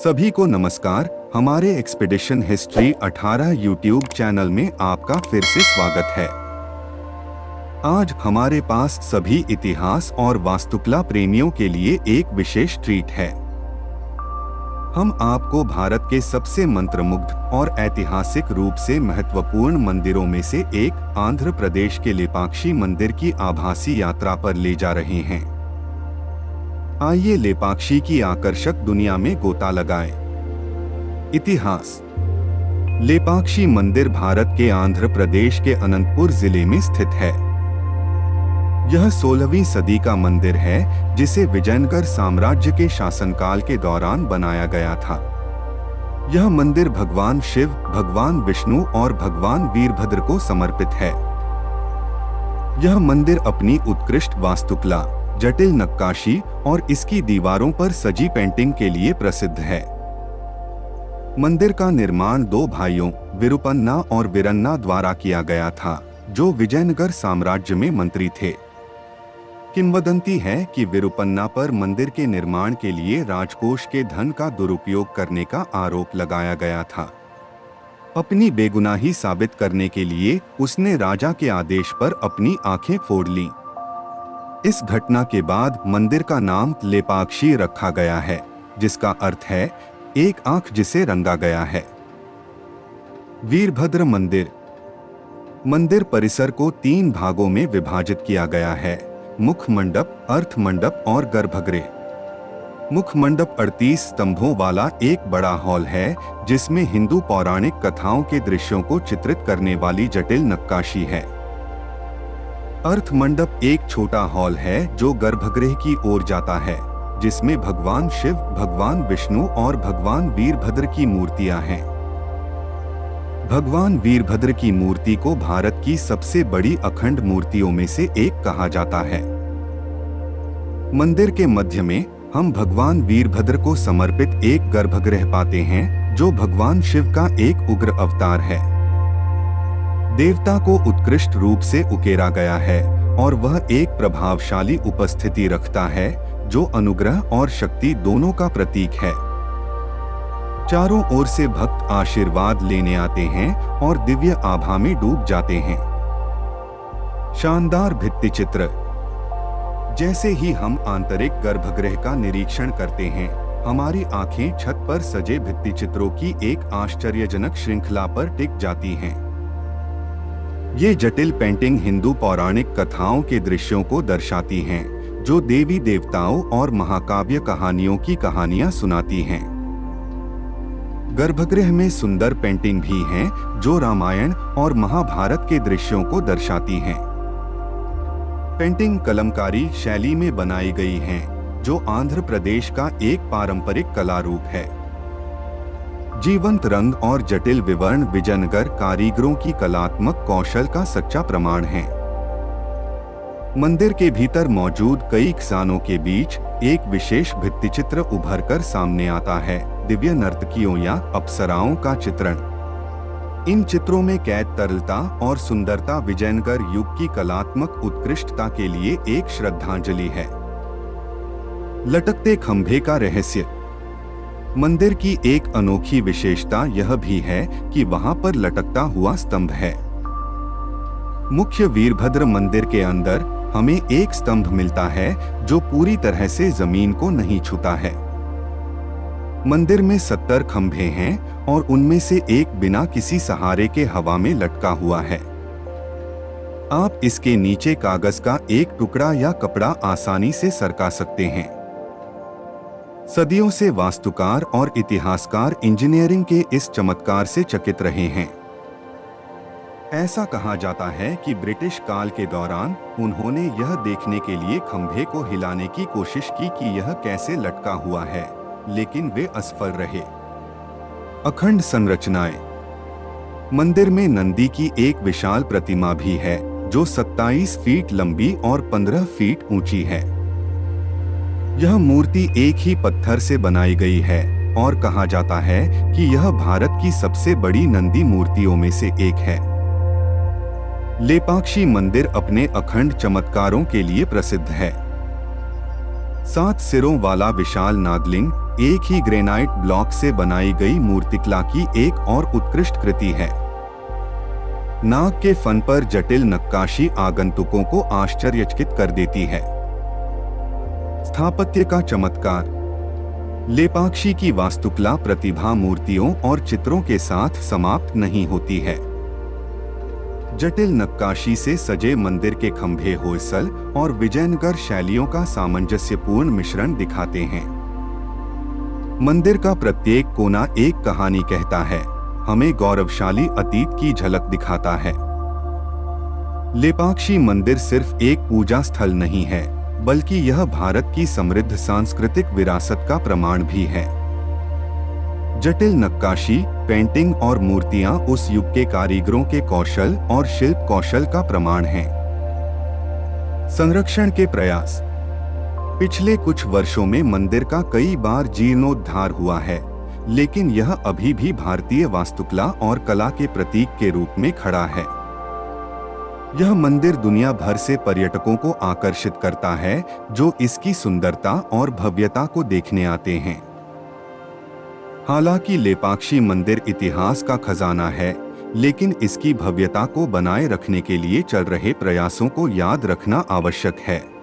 सभी को नमस्कार। हमारे एक्सपीडिशन हिस्ट्री 18 यूट्यूब चैनल में आपका फिर से स्वागत है। आज हमारे पास सभी इतिहास और वास्तुकला प्रेमियों के लिए एक विशेष ट्रीट है। हम आपको भारत के सबसे मंत्रमुग्ध और ऐतिहासिक रूप से महत्वपूर्ण मंदिरों में से एक आंध्र प्रदेश के लेपाक्षी मंदिर की आभासी यात्रा पर ले जा रहे हैं। आइए लेपाक्षी की आकर्षक दुनिया में गोता लगाएं। इतिहास। लेपाक्षी मंदिर भारत के आंध्र प्रदेश के अनंतपुर जिले में स्थित है। यह 16वीं सदी का मंदिर है जिसे विजयनगर साम्राज्य के शासनकाल के दौरान बनाया गया था। यह मंदिर भगवान शिव, भगवान विष्णु और भगवान वीरभद्र को समर्पित है। यह मंदिर अपनी उत्कृष्ट वास्तुकला, जटिल नक्काशी और इसकी दीवारों पर सजी पेंटिंग के लिए प्रसिद्ध है। मंदिर का निर्माण दो भाइयों विरुपन्ना और वीरन्ना द्वारा किया गया था, जो विजयनगर साम्राज्य में मंत्री थे। किंवदंती है कि विरुपन्ना पर मंदिर के निर्माण के लिए राजकोष के धन का दुरुपयोग करने का आरोप लगाया गया था। अपनी बेगुनाही साबित करने के लिए उसने राजा के आदेश पर अपनी आंखें फोड़ लीं। इस घटना के बाद मंदिर का नाम लेपाक्षी रखा गया है, जिसका अर्थ है एक आंख जिसे रंगा गया है। वीरभद्र मंदिर। मंदिर परिसर को 3 भागों में विभाजित किया गया है: मुख मंडप, अर्थ मंडप और गर्भगृह। मुख मंडप 38 स्तंभों वाला एक बड़ा हॉल है जिसमें हिंदू पौराणिक कथाओं के दृश्यों को चित्रित करने वाली जटिल नक्काशी है। अर्थ मंडप एक छोटा हॉल है जो गर्भगृह की ओर जाता है, जिसमें भगवान शिव, भगवान विष्णु और भगवान वीरभद्र की मूर्तियां हैं। भगवान वीरभद्र की मूर्ति को भारत की सबसे बड़ी अखंड मूर्तियों में से एक कहा जाता है। मंदिर के मध्य में हम भगवान वीरभद्र को समर्पित एक गर्भगृह पाते हैं, जो भगवान शिव का एक उग्र अवतार है। देवता को उत्कृष्ट रूप से उकेरा गया है और वह एक प्रभावशाली उपस्थिति रखता है, जो अनुग्रह और शक्ति दोनों का प्रतीक है। चारों ओर से भक्त आशीर्वाद लेने आते हैं और दिव्य आभा में डूब जाते हैं। शानदार भित्तिचित्र। जैसे ही हम आंतरिक गर्भगृह का निरीक्षण करते हैं, हमारी आंखें छत पर सजे भित्तिचित्रों की एक आश्चर्यजनक श्रृंखला पर टिक जाती हैं। ये जटिल पेंटिंग हिंदू पौराणिक कथाओं के दृश्यों को दर्शाती हैं, जो देवी देवताओं और महाकाव्य कहानियों की कहानियां सुनाती हैं। गर्भगृह में सुंदर पेंटिंग भी हैं, जो रामायण और महाभारत के दृश्यों को दर्शाती हैं। पेंटिंग कलमकारी शैली में बनाई गई हैं, जो आंध्र प्रदेश का एक पारंपरिक कला रूप है। जीवंत रंग और जटिल विवरण विजयनगर कारीगरों की कलात्मक कौशल का सच्चा प्रमाण है। मंदिर के भीतर मौजूद कई खजानों के बीच एक विशेष भित्तिचित्र उभरकर सामने आता है: दिव्य नर्तकियों या अप्सराओं का चित्रण। इन चित्रों में कैद तरलता और सुंदरता विजयनगर युग की कलात्मक उत्कृष्टता के लिए एक श्रद्धांजलि है। लटकते खंभे का रहस्य। मंदिर की एक अनोखी विशेषता यह भी है कि वहां पर लटकता हुआ स्तंभ है। मुख्य वीरभद्र मंदिर के अंदर हमें एक स्तंभ मिलता है जो पूरी तरह से जमीन को नहीं छूता है। मंदिर में 70 खंभे हैं और उनमें से एक बिना किसी सहारे के हवा में लटका हुआ है। आप इसके नीचे कागज का एक टुकड़ा या कपड़ा आसानी से सरका सकते हैं। सदियों से वास्तुकार और इतिहासकार इंजीनियरिंग के इस चमत्कार से चकित रहे हैं। ऐसा कहा जाता है कि ब्रिटिश काल के दौरान उन्होंने यह देखने के लिए खंभे को हिलाने की कोशिश की कि यह कैसे लटका हुआ है, लेकिन वे असफल रहे। अखंड संरचनाएं। मंदिर में नंदी की एक विशाल प्रतिमा भी है, जो 27 फीट लंबी और 15 फीट ऊंची है। यह मूर्ति एक ही पत्थर से बनाई गई है और कहा जाता है कि यह भारत की सबसे बड़ी नंदी मूर्तियों में से एक है। लेपाक्षी मंदिर अपने अखंड चमत्कारों के लिए प्रसिद्ध है। 7 सिरों वाला विशाल नागलिंग एक ही ग्रेनाइट ब्लॉक से बनाई गई मूर्तिकला की एक और उत्कृष्ट कृति है। नाग के फन पर जटिल नक्काशी आगंतुकों को आश्चर्यचकित कर देती है। स्थापत्य का चमत्कार। लेपाक्षी की वास्तुकला प्रतिभा मूर्तियों और चित्रों के साथ समाप्त नहीं होती है। जटिल नक्काशी से सजे मंदिर के खंभे होयसल और विजयनगर शैलियों का सामंजस्यपूर्ण मिश्रण दिखाते हैं। मंदिर का प्रत्येक कोना एक कहानी कहता है, हमें गौरवशाली अतीत की झलक दिखाता है। लेपाक्षी मंदिर सिर्फ एक पूजा स्थल नहीं है, बल्कि यह भारत की समृद्ध सांस्कृतिक विरासत का प्रमाण भी है। जटिल नक्काशी, पेंटिंग और मूर्तियां उस युग के कारीगरों के कौशल और शिल्प कौशल का प्रमाण हैं। संरक्षण के प्रयास। पिछले कुछ वर्षों में मंदिर का कई बार जीर्णोद्धार हुआ है, लेकिन यह अभी भी भारतीय वास्तुकला और कला के प्रतीक के रूप में खड़ा है। यह मंदिर दुनिया भर से पर्यटकों को आकर्षित करता है, जो इसकी सुंदरता और भव्यता को देखने आते हैं। हालांकि लेपाक्षी मंदिर इतिहास का खजाना है, लेकिन इसकी भव्यता को बनाए रखने के लिए चल रहे प्रयासों को याद रखना आवश्यक है।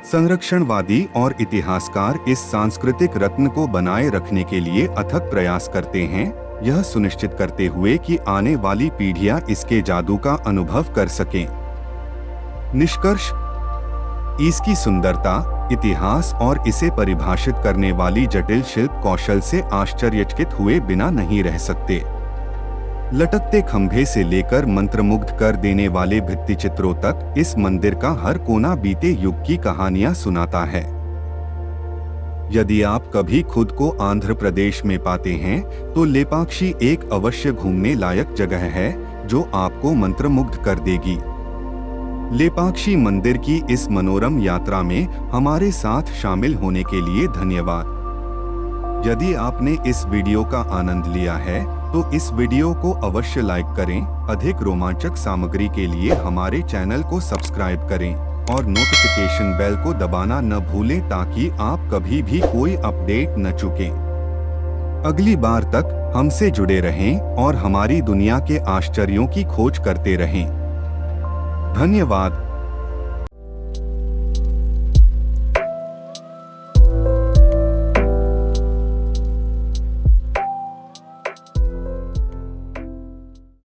संरक्षणवादी और इतिहासकार इस सांस्कृतिक रत्न को बनाए रखने के लिए अथक प्रयास करते हैं, यह सुनिश्चित करते हुए कि आने वाली पीढ़ियां इसके जादू का अनुभव कर सकें। निष्कर्ष। इसकी सुंदरता, इतिहास और इसे परिभाषित करने वाली जटिल शिल्प कौशल से आश्चर्यचकित हुए बिना नहीं रह सकते। लटकते खंभे से लेकर मंत्रमुग्ध कर देने वाले भित्तिचित्रों तक इस मंदिर का हर कोना बीते युग की कहानियां सुनाता है। यदि आप कभी खुद को आंध्र प्रदेश में पाते हैं, तो लेपाक्षी एक अवश्य घूमने लायक जगह है, जो आपको मंत्रमुग्ध कर देगी। लेपाक्षी मंदिर की इस मनोरम यात्रा में हमारे साथ शामिल होने के लिए धन्यवाद। यदि आपने इस वीडियो का आनंद लिया है, तो इस वीडियो को अवश्य लाइक करें। अधिक रोमांचक सामग्री के लिए हमारे चैनल को सब्सक्राइब करें और नोटिफिकेशन बेल को दबाना न भूलें, ताकि आप कभी भी कोई अपडेट न चूकें। अगली बार तक हमसे जुड़े रहें और हमारी दुनिया के आश्चर्यों की खोज करते रहें। धन्यवाद।